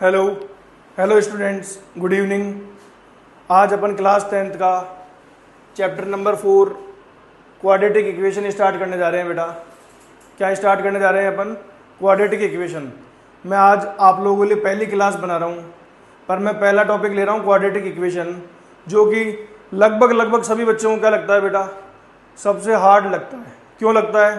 Hello hello students, good evening. आज अपन class 10th का chapter number 4 quadratic equation start करने जा रहे हैं। बेटा क्या स्टार्ट करने जा रहे हैं अपन? Quadratic equation. मैं आज आप लोगों के लिए पहली क्लास बना रहा हूँ, पर मैं पहला टॉपिक ले रहा हूँ क्वाड्रेटिक इक्वेशन, जो कि लगभग सभी बच्चों को क्या लगता है बेटा, सबसे हार्ड लगता है। क्यों लगता है?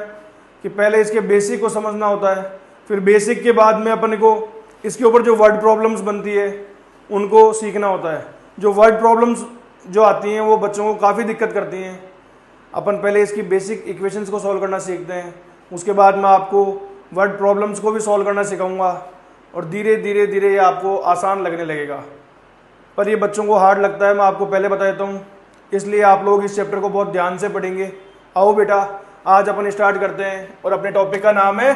कि पहले इसके बेसिक को समझना होता है, फिर बेसिक के बाद में अपन को इसके ऊपर जो वर्ड प्रॉब्लम्स बनती है उनको सीखना होता है। जो वर्ड प्रॉब्लम्स जो आती हैं वो बच्चों को काफ़ी दिक्कत करती हैं। अपन पहले इसकी बेसिक इक्वेशंस को सॉल्व करना सीखते हैं, उसके बाद मैं आपको वर्ड प्रॉब्लम्स को भी सॉल्व करना सिखाऊंगा, और धीरे धीरे ये आपको आसान लगने लगेगा। पर ये बच्चों को हार्ड लगता है, मैं आपको पहले बता देता हूँ, इसलिए आप लोग इस चैप्टर को बहुत ध्यान से पढ़ेंगे। आओ बेटा, आज अपन स्टार्ट करते हैं, और अपने टॉपिक का नाम है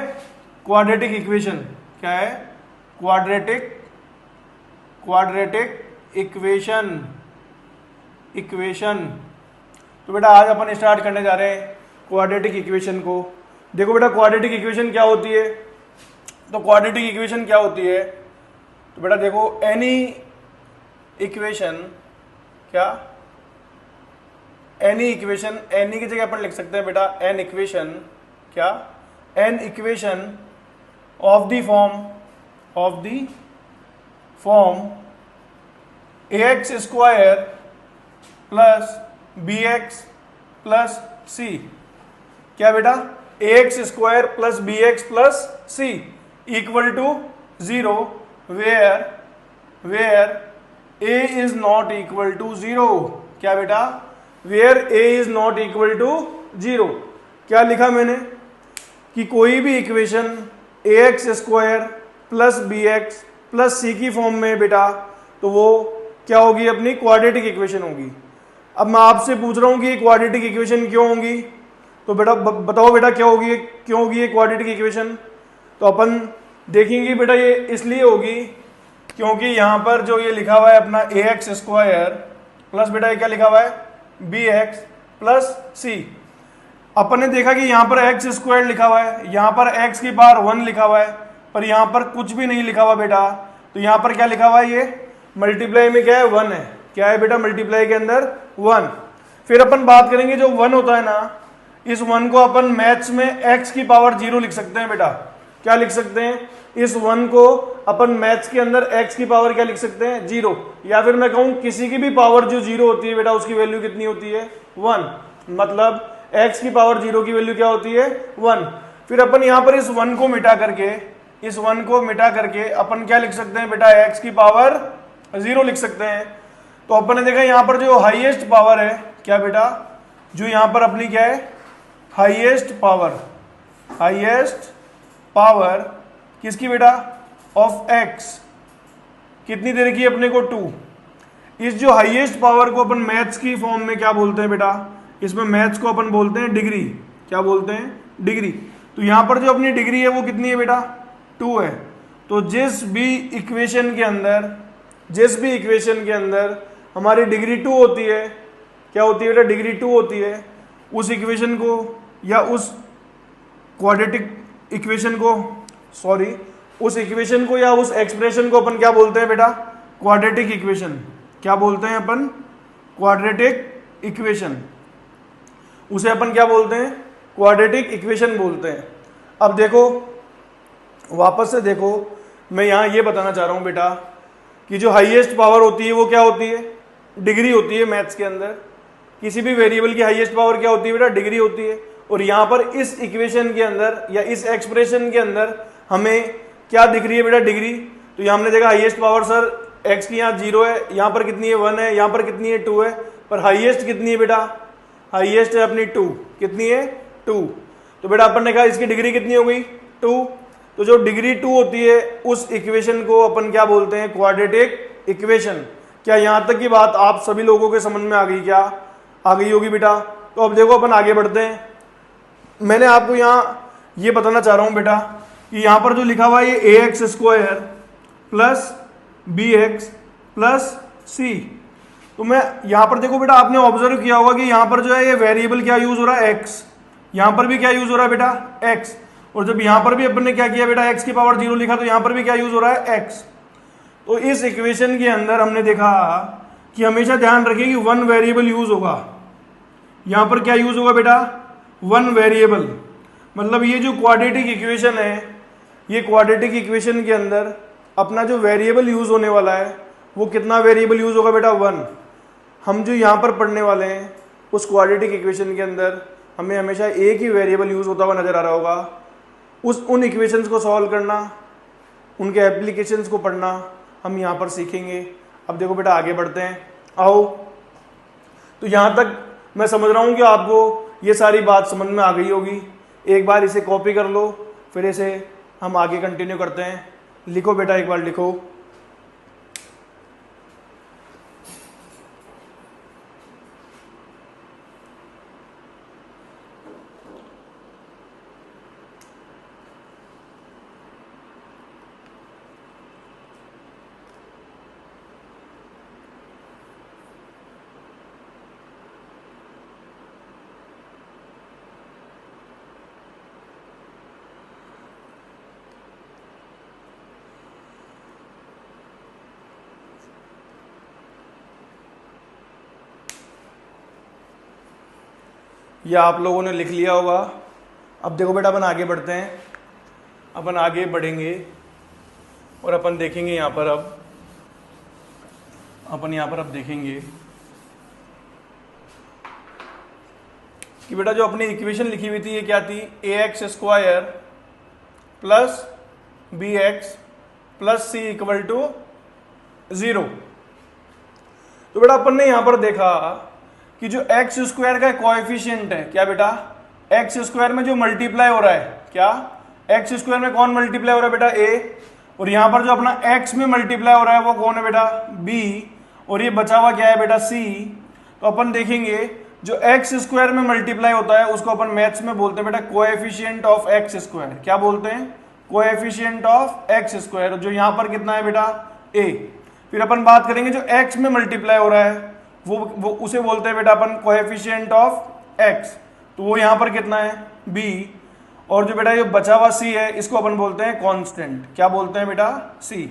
क्वाड्रेटिक इक्वेशन। क्या है? Quadratic equation. तो बेटा आज अपन स्टार्ट करने जा रहे हैं क्वाड्रेटिक इक्वेशन को। देखो बेटा, क्वाड्रेटिक इक्वेशन क्या होती है? तो क्वाड्रेटिक इक्वेशन क्या होती है? तो बेटा देखो, एनी इक्वेशन, क्या एनी इक्वेशन, एनी की जगह अपन लिख सकते हैं बेटा एन इक्वेशन। क्या? An equation of the form ax square plus bx plus c। क्या बेटा? ax square plus bx plus c equal to 0 where a is not equal to 0। क्या बेटा? Where a is not equal to 0। क्या लिखा मैंने? कि कोई भी equation ax square plus bx plus c की फॉर्म में बेटा, तो वो क्या होगी? अपनी क्वाड्रेटिक इक्वेशन होगी। अब मैं आपसे पूछ रहा हूं कि ये क्वाड्रेटिक इक्वेशन क्यों होगी? तो बेटा बताओ बेटा, क्या होगी, क्यों होगी ये क्वाड्रेटिक इक्वेशन? तो अपन देखेंगे बेटा, ये इसलिए होगी क्योंकि यहां पर जो ये लिखा हुआ है अपना ax स्क्वायर प्लस बेटा ये क्या लिखा हुआ है bx प्लस c। अपन ने देखा कि यहां पर एक्स स्क्वायर लिखा हुआ है, यहां पर x की पावर 1 लिखा हुआ है, पर यहां पर कुछ भी नहीं लिखा हुआ बेटा। तो यहां पर क्या लिखा हुआ है? ये मल्टीप्लाई में क्या है? 1 है। क्या है बेटा? मल्टीप्लाई के अंदर 1। फिर अपन बात करेंगे, जो 1 होता है ना, इस 1 को अपन मैथ्स में x की पावर 0 लिख सकते हैं बेटा। क्या लिख सकते हैं? इस 1 को अपन मैथ्स के अंदर x की पावर क्या लिख सकते हैं? 0। या फिर मैं कहूं किसी की भी पावर जो 0 होती है बेटा, उसकी वैल्यू कितनी होती है? 1। मतलब x की पावर 0 की वैल्यू क्या होती है? 1। फिर अपन यहां पर इस 1 को मिटा करके अपन क्या लिख सकते हैं बेटा? x की पावर 0 लिख सकते हैं। तो अपन ने देखा यहां पर जो हाईएस्ट पावर है, क्या बेटा, जो यहां पर अपनी क्या है? हाईएस्ट पावर किसकी बेटा? Of x। कितनी देर की? अपने को 2। इस जो हाईएस्ट पावर को अपन मैथ्स की फॉर्म में क्या बोलते हैं बेटा? इसमें मैथ्स को अपन बोलते हैं डिग्री। क्या बोलते हैं? डिग्री। तो यहां पर जो अपनी डिग्री है वो कितनी है बेटा? 2 है। तो जिस भी इक्वेशन के अंदर हमारी डिग्री 2 होती है, क्या होती है बेटा? डिग्री 2 होती है, उस इक्वेशन को या उस क्वाड्रेटिक इक्वेशन को, उस इक्वेशन को या उस एक्सप्रेशन को अपन क्या बोलते हैं बेटा? Quadratic equation. क्या बोलते हैं अपन? Quadratic equation. उसे अपन क्या बोलते हैं? क्वाड्रेटिक इक्वेशन बोलते हैं। अब देखो, वापस से देखो, मैं यहां ये बताना चाह रहा हूं बेटा कि जो हाईएस्ट पावर होती है वो क्या होती है? डिग्री होती है। मैथ्स के अंदर किसी भी वेरिएबल की हाईएस्ट पावर क्या होती है बेटा? डिग्री होती है। और यहां पर इस इक्वेशन के अंदर या इस एक्सप्रेशन के अंदर हमें क्या दिख रही है बेटा? डिग्री। तो यहां हमने देखा हाईएस्ट पावर सर x की यहाँ 0 है, यहां पर कितनी है? 1 है, यहां पर कितनी है? 2 है। पर हाईएस्ट कितनी है बेटा? हाईएस्ट है अपनी 2। कितनी है? 2। तो बेटा अपन ने कहा इसकी डिग्री कितनी हो गई? 2। तो जो डिग्री 2 होती है उस इक्वेशन को अपन क्या बोलते हैं? Quadratic equation. क्या यहां तक की बात आप सभी लोगों के समझ में आ गई? क्या आ गई होगी बेटा? तो अब देखो अपन आगे बढ़ते हैं। मैंने आपको यहां ये बताना चाह रहा हूं बेटा कि यहां पर जो लिखा हुआ है ये ax square plus bx plus c। तो मैं यहां पर देखो बेटा, आपने ऑब्जर्व किया होगा कि यहां पर जो है ये वेरिएबल क्या यूज हो रहा है? x। यहां पर भी क्या यूज हो रहा है बेटा? x। और जब यहां पर भी अपन ने क्या किया बेटा? x की पावर 0 लिखा, तो यहां पर भी क्या यूज हो रहा है? x। तो इस इक्वेशन के अंदर हमने देखा कि हमेशा ध्यान रखिए कि वन वेरिएबल यूज होगा। यहां पर क्या यूज होगा बेटा? One variable. मतलब ये जो क्वाड्रेटिक इक्वेशन है, ये क्वाड्रेटिक इक्वेशन के अंदर अपना जो वेरिएबल यूज होने वाला है वो कितना वेरिएबल यूज होगा बेटा? वन। हम जो यहां पर पढ़ने वाले हैं उस क्वाड्रेटिक इक्वेशन के अंदर हमें हमेशा एक ही वेरिएबल यूज होता हुआ नजर आ रहा होगा। उन इक्वेशंस को सॉल्व करना, उनके एप्लीकेशंस को पढ़ना हम यहाँ पर सीखेंगे। अब देखो बेटा आगे बढ़ते हैं, आओ। तो यहाँ तक मैं समझ रहा हूँ कि आपको ये सारी बात समझ में आ गई होगी। एक बार इसे कॉपी कर लो, फिर इसे हम आगे कंटिन्यू करते हैं। लिखो बेटा, एक बार लिखो। ये आप लोगों ने लिख लिया होगा। अब देखो बेटा अपन आगे बढ़ते हैं। अपन आगे बढ़ेंगे और अपन देखेंगे यहाँ पर अब देखेंगे कि बेटा जो अपनी इक्वेशन लिखी हुई थी ये क्या थी? ax square plus B x plus C equal to 0। तो बेटा अपन ने यहां पर देखा कि जो एक्स स्क्वायर का कोएफिशिएंट है, क्या बेटा? एक्स स्क्वायर में जो मल्टीप्लाई हो रहा है, क्या एक्स स्क्वायर में कौन मल्टीप्लाई हो रहा है बेटा? ए। और यहां पर जो अपना एक्स में मल्टीप्लाई हो रहा है वो कौन है बेटा? बी। और ये बचा हुआ क्या है बेटा? सी। तो अपन देखेंगे जो एक्स स्क्वायर में मल्टीप्लाई होता है उसको अपन मैथ्स में बोलते हैं बेटा कोएफिशिएंट ऑफ एक्स स्क्वायर। क्या बोलते हैं? Coefficient of x square. जो यहां पर कितना है बेटा? ए। फिर अपन बात करेंगे जो एक्स में मल्टीप्लाई हो रहा है वो उसे बोलते हैं बेटा अपन कोएफिशिएंट ऑफ एक्स। तो वो यहां पर कितना है? बी। और जो बेटा ये बचा हुआ सी है इसको अपन बोलते हैं कांस्टेंट। क्या बोलते हैं बेटा? सी।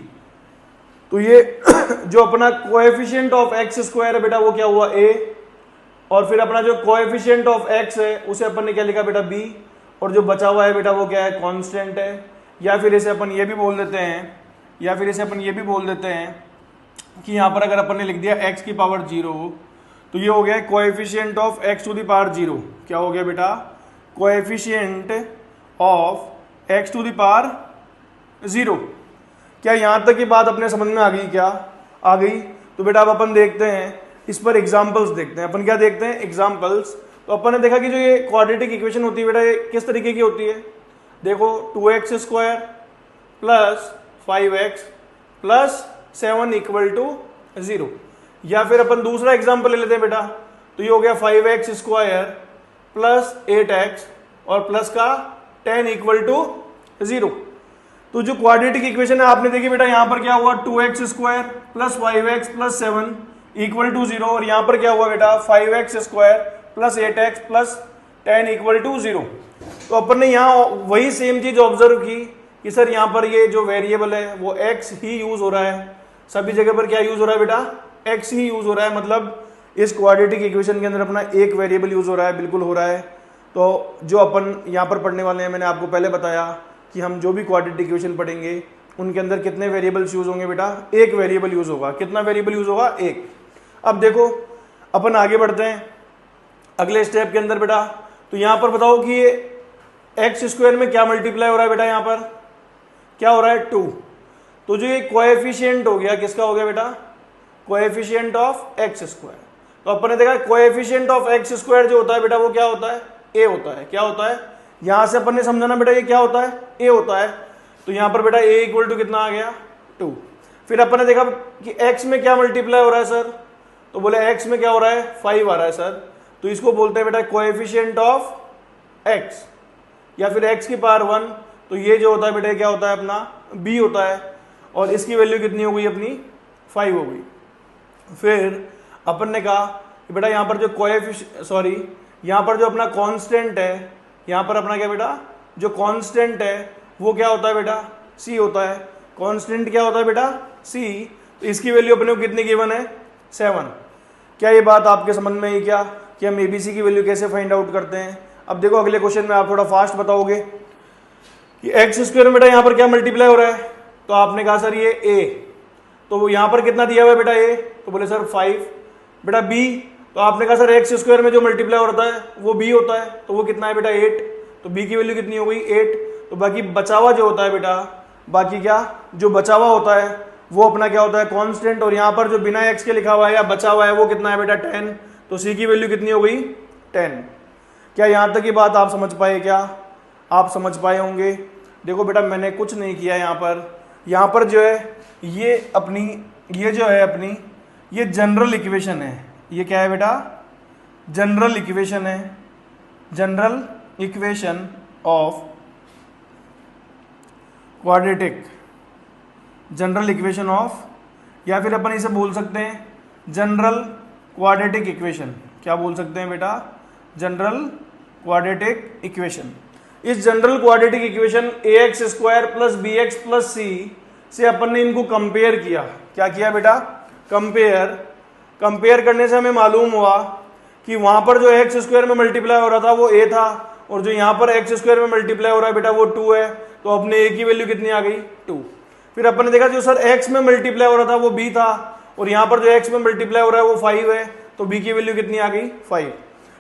तो ये जो अपना कोएफिशिएंट ऑफ एक्स स्क्वायर है बेटा वो क्या हुआ? ए। और फिर अपना जो कोएफिशिएंट ऑफ एक्स है उसे अपन ने क्या लिखा बेटा? बी। और जो बचा हुआ है बेटा वो क्या है? कांस्टेंट है। या फिर इसे अपन ये भी बोल देते हैं कि यहां पर अगर अपन ने लिख दिया x की पावर 0 तो ये हो गया coefficient of x to the power 0। क्या हो गया बेटा? Coefficient of x to the power 0। क्या यहां तक की बात अपने समझ में आ गई? क्या आ गई? तो बेटा अब अपन देखते हैं इस पर एग्जांपल्स देखते हैं। अपन क्या देखते हैं? एग्जांपल्स। तो अपन ने देखा कि जो ये क्वाड्रेटिक इक्वेशन होती है बेटा ये किस तरीके की होती है? देखो 2x square plus 5x plus 7 equal to 0। या फिर अपन दूसरा एग्जांपल ले लेते हैं बेटा। तो ये हो गया 5x स्क्वायर प्लस 8x और प्लस का 10 इक्वल टू 0। तो जो क्वाड्रेटिक इक्वेशन है आपने देखी बेटा यहां पर क्या हुआ? 2x square plus 5x plus 7 equal to 0। और यहां पर क्या हुआ बेटा? 5x square plus 8x plus 10 equal to 0। तो अपन ने यहां वही सेम चीज ऑब्जर्व की कि सर यहां पर ये जो वेरिएबल है वो x ही यूज हो रहा है। सभी जगह पर क्या यूज हो रहा है बेटा? x ही यूज हो रहा है। मतलब इस क्वाड्रेटिक इक्वेशन के अंदर अपना एक वेरिएबल यूज हो रहा है, बिल्कुल हो रहा है। तो जो अपन यहाँ पर पढ़ने वाले हैं, मैंने आपको पहले बताया कि हम जो भी क्वाड्रेटिक इक्वेशन पढ़ेंगे उनके अंदर कितने वेरिएबल्स यूज होंगे बेटा? एक वेरिएबल यूज होगा। कितना वेरिएबल यूज होगा? एक। अब देखो अपन आगे बढ़ते हैं अगले स्टेप के अंदर बेटा। तो यहां पर बताओ कि ये एक्स स्क्वायर में क्या मल्टीप्लाई हो रहा है बेटा? यहां पर क्या हो रहा है? 2। तो जो ये कोएफिशिएंट हो गया किसका हो गया बेटा? Coefficient of x square. तो अपन ने देखा कोएफिशिएंट ऑफ एक्स स्क्वायर जो होता है बेटा वो क्या होता है? ए होता है। क्या होता है? यहां से अपन ने समझाना बेटा ये क्या होता है? ए होता है। तो यहां पर बेटा ए इक्वल टू कितना आ गया? 2। फिर अपन ने देखा कि एक्स में क्या मल्टीप्लाई हो रहा है सर? तो बोले एक्स में क्या हो रहा है? 5 आ रहा है सर। तो इसको बोलते हैं बेटा कोएफिशिएंट ऑफ एक्स या फिर एक्स की पावर 1। तो ये जो होता है बेटा क्या होता है? अपना बी होता है। और इसकी वैल्यू कितनी हो गई? अपनी 5 हो गई। फिर अपन ने कहा कि बेटा यहाँ पर जो यहाँ पर जो अपना कांस्टेंट है, यहाँ पर अपना क्या बेटा? जो कांस्टेंट है वो क्या होता है बेटा? सी होता है। कांस्टेंट क्या होता है बेटा? सी, तो इसकी वैल्यू अपने को कितनी गिवन है 7। क्या ये बात आपके समझ में आई क्या कि हम एबीसी की वैल्यू कैसे फाइंड आउट करते हैं? अब देखो अगले क्वेश्चन में आप थोड़ा फास्ट बताओगे कि एक्स स्क्वायर में बेटा यहाँ पर क्या मल्टीप्लाई हो रहा है, तो आपने कहा सर ये ए, तो यहाँ पर कितना दिया हुआ है बेटा ए, तो बोले सर 5। बेटा बी, तो आपने कहा सर एक्स स्क्वायर में जो मल्टीप्लाई होता है वो बी होता है, तो वो कितना है बेटा 8, तो बी की वैल्यू कितनी हो गई 8। तो बाकी बचा हुआ जो होता है बेटा, बाकी क्या जो बचा हुआ होता है वो अपना क्या होता है कांस्टेंट, और यहाँ पर जो बिना एक्स के लिखा हुआ है या बचा हुआ है वो कितना है बेटा 10, तो सी की वैल्यू कितनी हो गई 10। क्या यहाँ तक की बात आप समझ पाए? क्या आप समझ पाए होंगे? देखो बेटा मैंने कुछ नहीं किया यहाँ पर जो है ये अपनी ये जो है अपनी ये जनरल इक्वेशन है। ये क्या है बेटा? जनरल इक्वेशन है, general equation of quadratic, general equation of, या फिर अपन इसे बोल सकते हैं जनरल क्वाड्रेटिक इक्वेशन। क्या बोल सकते हैं बेटा? General quadratic equation. इस general quadratic equation a x square plus B x plus c से अपन ने इनको कंपेयर किया। क्या किया बेटा? कंपेयर करने से हमें मालूम हुआ कि वहां पर जो एक्स स्क्वायर में मल्टीप्लाई हो रहा था वो ए था, और जो यहाँ पर एक्स स्क्वायर में मल्टीप्लाई हो रहा है बेटा वो 2 है, तो अपने ए की वैल्यू कितनी आ गई 2। फिर अपन ने देखा जो सर एक्स में मल्टीप्लाई हो रहा था वो बी था, और यहाँ पर जो एक्स में मल्टीप्लाई हो रहा है वो 5 है, तो बी की वैल्यू कितनी आ गई 5।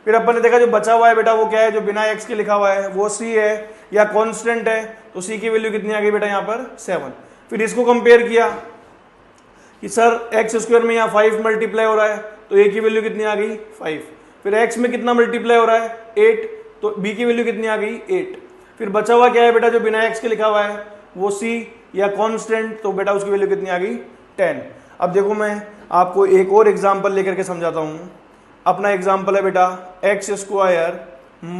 फिर अपन ने देखा जो बचा हुआ है बेटा वो क्या है, जो बिना एक्स के लिखा हुआ है वो सी है या कांस्टेंट है, तो सी की वैल्यू कितनी आ गई बेटा यहाँ पर 7। फिर इसको कंपेयर किया कि सर एक्स स्क्वायर में यहाँ 5 मल्टीप्लाई हो रहा है, तो ए की वैल्यू कितनी आ गई 5। फिर एक्स में कितना मल्टीप्लाई हो रहा है 8, तो बी की वैल्यू कितनी आ गई 8। फिर बचा हुआ क्या है बेटा, जो बिना एक्स के लिखा हुआ है वो सी या कांस्टेंट, तो बेटा उसकी वैल्यू कितनी आ गई 10। अब देखो मैं आपको एक और एग्जांपल लेकर के समझाता हूं। अपना एग्जांपल है बेटा एक्स स्क्वायर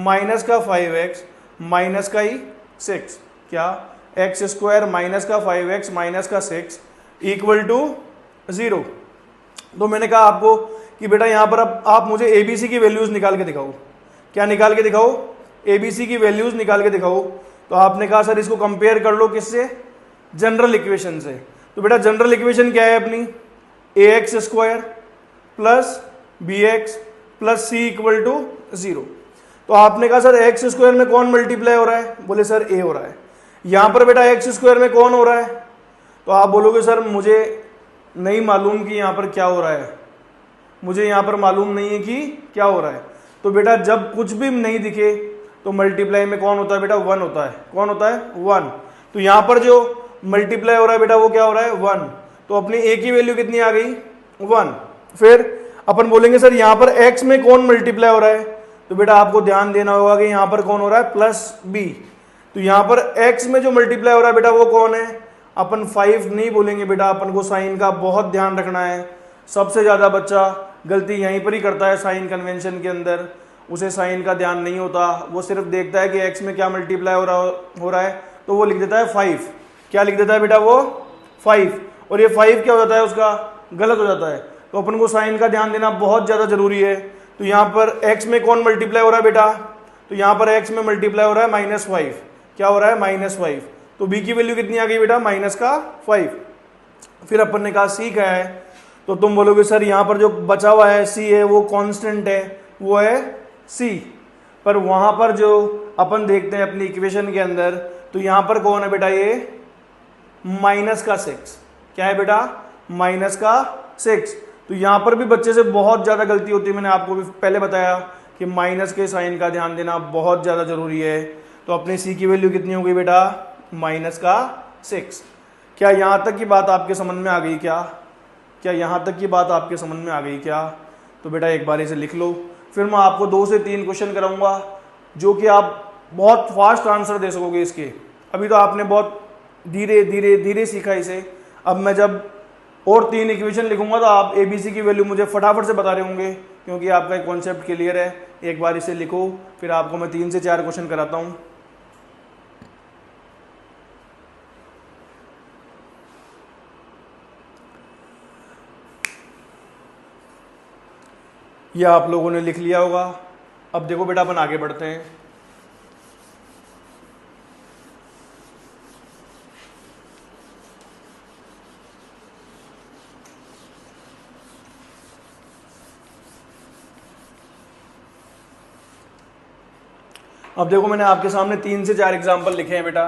माइनस का 5x माइनस का ही 6। क्या? एक्स स्क्वायर माइनस का 5x माइनस का 6 इक्वल टू 0। तो मैंने कहा आपको कि बेटा यहाँ पर अब आप मुझे एबीसी की वैल्यूज निकाल के दिखाओ। क्या निकाल के दिखाओ? एबीसी की वैल्यूज निकाल के दिखाओ। तो आपने कहा सर इसको कंपेयर कर लो किससे? जनरल इक्वेशन से। तो बेटा जनरल इक्वेशन क्या है अपनी? A x square plus B x plus C equal to 0। तो आपने कहा सर एक्स स्क्वायर में कौन मल्टीप्लाई हो रहा है? बोले सर ए हो रहा है। यहां पर बेटा एक्स स्क्वायर में कौन हो रहा है? तो आप बोलोगे सर मुझे नहीं मालूम कि यहां पर क्या हो रहा है, मुझे यहां पर मालूम नहीं है कि क्या हो रहा है। तो बेटा जब कुछ भी नहीं दिखे तो मल्टीप्लाई में कौन होता है बेटा? 1 होता है। कौन होता है? 1। तो यहां पर जो मल्टीप्लाई हो रहा है बेटा वो क्या हो रहा है? 1। तो अपनी ए की वैल्यू कितनी आ गई? 1। फिर अपन बोलेंगे सर यहां पर x में कौन मल्टीप्लाई हो रहा है? तो बेटा आपको ध्यान देना होगा कि यहां पर कौन हो रहा है? Plus b। तो यहां पर x में जो मल्टीप्लाई हो रहा है बेटा वो कौन है? अपन 5 नहीं बोलेंगे बेटा, अपन को साइन का बहुत ध्यान रखना है। सबसे ज्यादा बच्चा गलती यहीं पर ही करता है साइन कन्वेंशन के अंदर। उसे साइन का ध्यान नहीं होता, वो सिर्फ देखता है कि x में क्या मल्टीप्लाई हो रहा है, तो वो लिख देता है 5। क्या लिख देता है बेटा? वो 5। और ये 5 क्या हो जाता है उसका? गलत हो जाता है। तो अपन को साइन का ध्यान देना बहुत ज्यादा जरूरी है। तो यहाँ पर x में कौन मल्टीप्लाई हो रहा है बेटा? तो यहाँ पर x में मल्टीप्लाई हो रहा है -5। क्या हो रहा है? -5। तो b की वैल्यू कितनी आ गई बेटा? -5। फिर अपन ने कहा c क्या है? तो तुम बोलोगे सर यहाँ पर जो बचा हुआ है c है वो कांस्टेंट है, वो है c। पर वहां पर जो अपन देखते हैं अपनी इक्वेशन के अंदर, तो यहाँ पर कौन है बेटा? ये -6। क्या है बेटा? -6। तो यहां पर भी बच्चे से बहुत ज्यादा गलती होती है। मैंने आपको भी पहले बताया कि माइनस के साइन का ध्यान देना बहुत ज्यादा जरूरी है। तो अपने सी की वैल्यू कितनी हो गई बेटा? -6। क्या यहां तक की बात आपके समझ में आ गई? क्या यहां तक की बात आपके समझ में आ गई क्या? तो बेटा एक बार इसे लिख लो। फिर मैं आपको 2 से 3 क्वेश्चन कराऊंगा जो कि आप बहुत फास्ट आंसर दे सकोगे इसके। अभी तो आपने बहुत धीरे धीरे धीरे सीखा इसे। अब मैं जब और 3 इक्वेशन लिखूंगा तो आप एबीसी की वैल्यू मुझे फटाफट से बता रहे होंगे, क्योंकि आपका एक कॉन्सेप्ट क्लियर है। एक बार इसे लिखो, फिर आपको मैं 3 से 4 क्वेश्चन कराता हूं। यह आप लोगों ने लिख लिया होगा। अब देखो बेटा अपन आगे बढ़ते हैं। अब देखो मैंने आपके सामने 3 से 4 एग्जाम्पल लिखे हैं बेटा।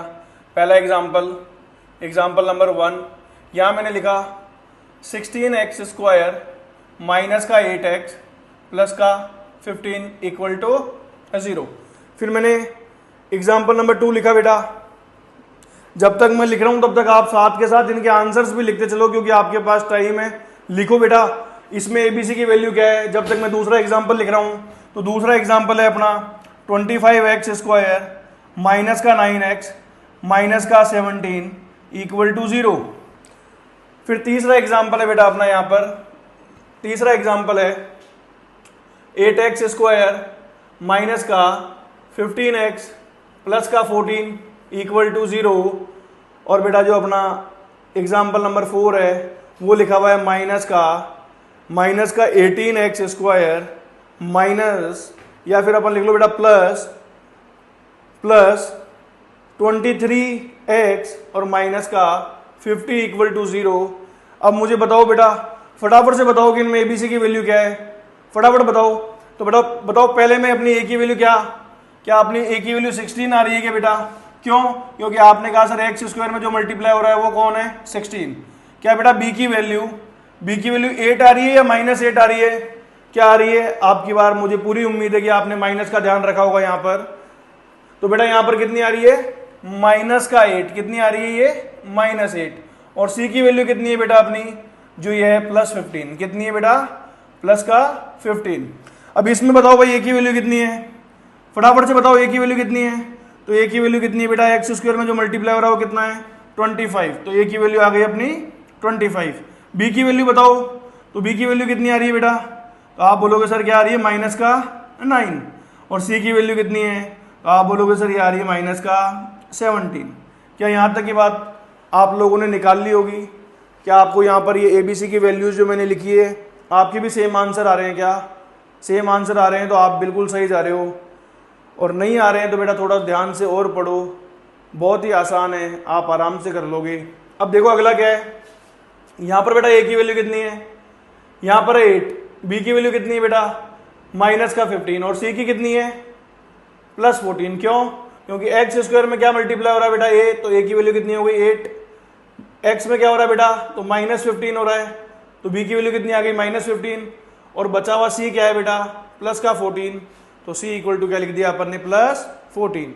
पहला एग्जाम्पल नंबर 1, यहाँ मैंने लिखा 16x² माइनस का 8x प्लस का 15 इक्वल टू 0। फिर मैंने एग्जाम्पल नंबर 2 लिखा बेटा। जब तक मैं लिख रहा हूं तब तक आप साथ के साथ इनके आंसर्स भी लिखते चलो, क्योंकि आपके पास टाइम है। लिखो बेटा इसमें एबीसी की वैल्यू क्या है। जब तक मैं दूसरा एग्जाम्पल लिख रहा हूं तो दूसरा एग्जाम्पल है अपना 25x² माइनस का 9x माइनस का 17 इक्वल टू 0। फिर तीसरा एग्जाम्पल है बेटा अपना, यहाँ पर तीसरा एग्जाम्पल है 8x² माइनस का 15x प्लस का 14 इक्वल टू 0। और बेटा जो अपना एग्जाम्पल नंबर 4 है वो लिखा हुआ है माइनस का 18x² माइनस, या फिर अपन लिख लो बेटा प्लस 23x और माइनस का 50 इक्वल टू 0। अब मुझे बताओ बेटा, फटाफट से बताओ कि इनमें एबीसी की वैल्यू क्या है, फटाफट बताओ। तो बेटा बताओ पहले में अपनी ए की वैल्यू क्या अपनी ए की वैल्यू 16 आ रही है क्या बेटा? क्यों? क्योंकि आपने कहा सर x² में जो मल्टीप्लाई हो रहा है वो कौन है? 16। क्या बेटा बी की वैल्यू 8 आ रही है या -8 आ रही है? क्या आ रही है? आपकी बार मुझे पूरी उम्मीद है कि आपने माइनस का ध्यान रखा होगा यहाँ पर। तो बेटा यहाँ पर कितनी आ रही है? -8। कितनी आ रही है ये? -8। और सी की वैल्यू कितनी है बेटा अपनी? जो ये है +15। कितनी है बेटा? प्लस का 15। अब इसमें बताओ भाई ए की वैल्यू कितनी है, फटाफट से बताओ ए की वैल्यू कितनी है। तो ए की वैल्यू कितनी है बेटा? x² में जो मल्टीप्लाई हो रहा है वो कितना है? 25। तो ए की वैल्यू आ गई अपनी 25। बी की वैल्यू बताओ, तो बी की वैल्यू कितनी आ रही है बेटा? तो आप बोलोगे सर क्या आ रही है? -9। और सी की वैल्यू कितनी है? तो आप बोलोगे सर ये आ रही है -17। क्या यहाँ तक की बात आप लोगों ने निकाल ली होगी? क्या आपको यहाँ पर ये एबीसी की वैल्यूज जो मैंने लिखी है आपके भी सेम आंसर आ रहे हैं? क्या सेम आंसर आ रहे हैं? तो आप बिल्कुल सही जा रहे हो। और नहीं आ रहे हैं तो बेटा थोड़ा ध्यान से और पढ़ो, बहुत ही आसान है, आप आराम से कर लोगे। अब देखो अगला क्या है, यहाँ पर बेटा ए की वैल्यू कितनी है? यहाँ पर 8। बी की वैल्यू कितनी है बेटा? -15। और सी की कितनी है? +14। क्यों? क्योंकि x² में क्या मल्टीप्लाई हो रहा है बेटा? ए। तो ए की वैल्यू कितनी हो गई? 8। x में क्या हो रहा है बेटा? तो -15 हो रहा है। तो बी की वैल्यू कितनी आ गई? -15। और बचा हुआ सी क्या है बेटा? प्लस का 14। तो सी इक्वल टू क्या लिख दिया अपन ने? +14।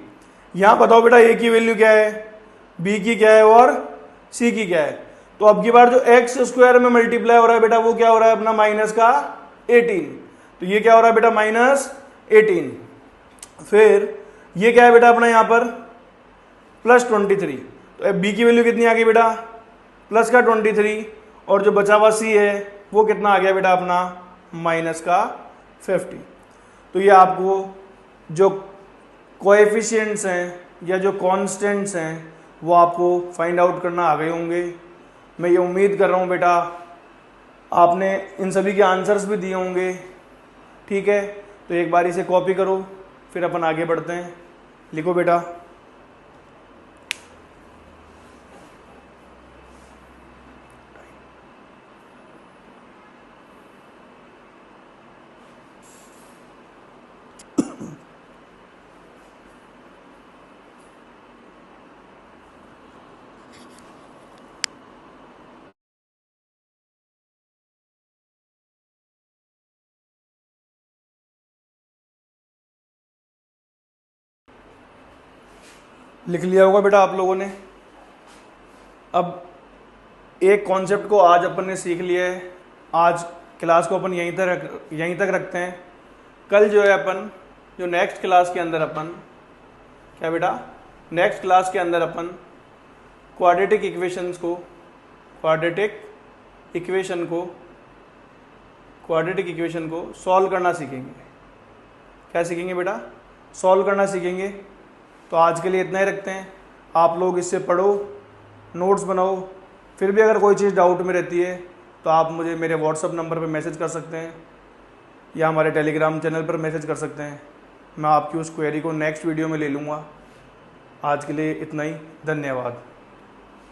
यहां बताओ बेटा ए की वैल्यू क्या है, बी की क्या है और सी की क्या है? तो अब की बार जो x² में मल्टीप्लाई हो रहा है बेटा वो क्या हो रहा है अपना? -18। तो ये क्या हो रहा है बेटा? -18। फिर ये क्या है बेटा अपना यहाँ पर? +23। तो अब बी की वैल्यू कितनी आ गई बेटा? प्लस का 23। और जो बचा हुआ सी है वो कितना आ गया बेटा अपना? -50। तो ये आपको जो कोएफिशिएंट्स हैं या जो कांस्टेंट्स हैं वो आपको फाइंड आउट करना आ गए होंगे। मैं ये उम्मीद कर रहा हूँ बेटा आपने इन सभी के आंसर्स भी दिए होंगे। ठीक है, तो एक बार इसे कॉपी करो, फिर अपन आगे बढ़ते हैं। लिखो बेटा लिख लिया होगा बेटा आप लोगों ने। अब एक कॉन्सेप्ट को आज अपन ने सीख लिया है। आज क्लास को अपन यहीं तक रखते हैं। कल जो है अपन जो नेक्स्ट क्लास के अंदर अपन क्या बेटा? नेक्स्ट क्लास के अंदर अपन क्वाड्रेटिक इक्वेशन को सॉल्व करना सीखेंगे। क्या सीखेंगे बेटा? सॉल्व करना सीखेंगे। तो आज के लिए इतना ही रखते हैं। आप लोग इससे पढ़ो, नोट्स बनाओ। फिर भी अगर कोई चीज़ डाउट में रहती है तो आप मुझे मेरे व्हाट्सअप नंबर पर मैसेज कर सकते हैं या हमारे टेलीग्राम चैनल पर मैसेज कर सकते हैं। मैं आपकी उस क्वेरी को नेक्स्ट वीडियो में ले लूँगा। आज के लिए इतना ही, धन्यवाद।